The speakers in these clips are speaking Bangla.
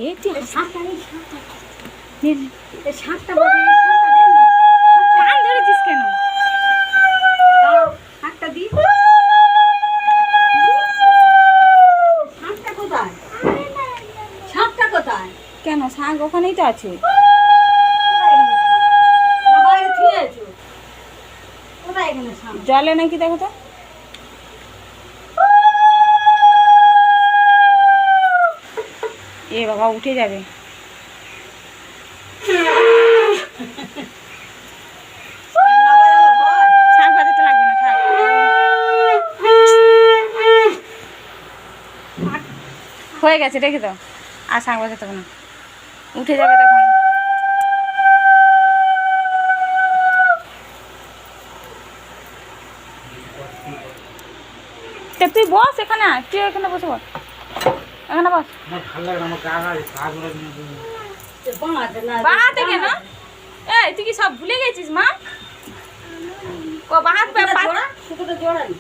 এই তুই সাতটা কান ধরেছিস কেন? সাতটা দি সাতটা কোথায়? সাতটা কোথায়? কেন শাক ওখানেই তো আছে। বাইরে থুয়েছো কোথায়? এখানে সামনে জলে নাকি দেখো তো। এ বাবা উঠে যাবে। শাক বাজাতে লাগবে না, থাক। হয়ে গেছে, রেখে দাও। আর শাক বাজাতে হবে না, উঠে যাবে তখন। তা তুই বস এখানে, তুই এখানে বসে বস, এখানে বস। বাহাতে কেন? এই তুই কি সব ভুলে গেছিস মা? ও বাহাত সুতোটা জোড়ালি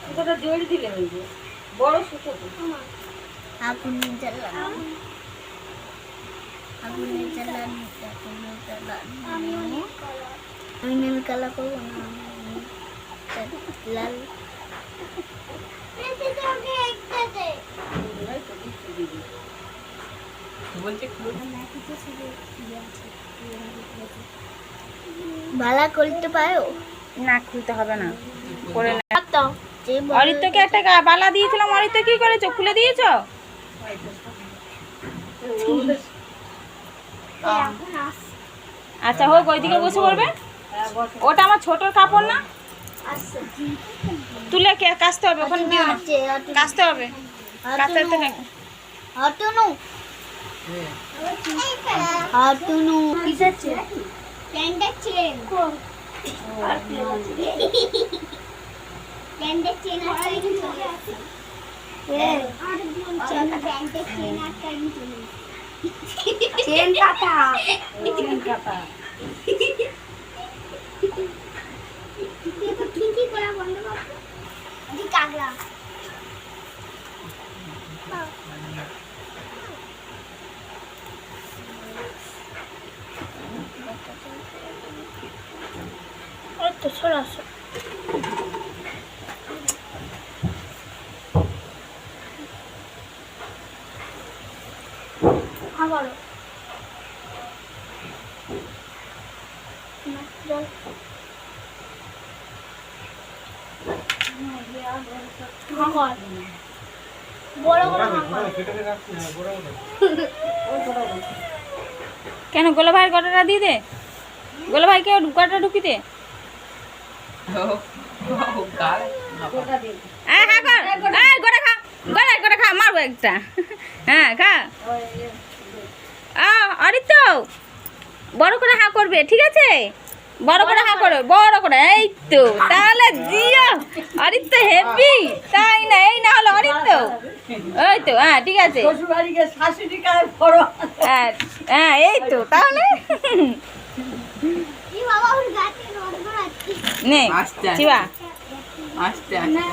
সুতোটা জোড়ি দিলে ওই যে বড় সুতো তো। আগুনে জ্বালান আগুনে জ্বালান আগুনে জ্বালান আমি নীল কালা করবো না, লাল ভালা করতে পারো না, খুলতে হবে না, করে না। তো যে অরিত্রকে একটা বালা দিয়েছিলাম, অরিত্র কি করেছো? খুলে দিয়েছো? আচ্ছা হোক, ওইদিকে বসে পড়বে। ওটা আমার ছোটর কাপড় না, তুলে কাচতে হবে, ওখানে দিও না, কাচতে হবে। কাচতে হবে না। হাতুনু হাতুনু কিসের ছিল? প্যান্ডের ছিলেন প্যান্ডের চেন আর চলে আসে প্যান্ডের চেন আর চলে চেন কাটা চেন কাটা ঠিকই করা বন্ধ করো দি কাগলা তো সরা আবার কেন গোলা ভাইয়ের গটাটা দিয়ে দে, গোলা ভাইকে গটা ঢুকি দে। গোটা খা, মারবো একটা। হ্যাঁ খা। অরিত্র বড় করে হা করবে, ঠিক আছে? বড় করে হা করো, বড় করে। এই তো তাহলে দিও। অরিত্র হেভি, তাই না? এই না হলো অরিত্র, ওই তো। হ্যাঁ ঠিক আছে, হ্যাঁ হ্যাঁ এই তো তাহলে। বাবা ওর গাছে রোদ মারছি নে শিবা, না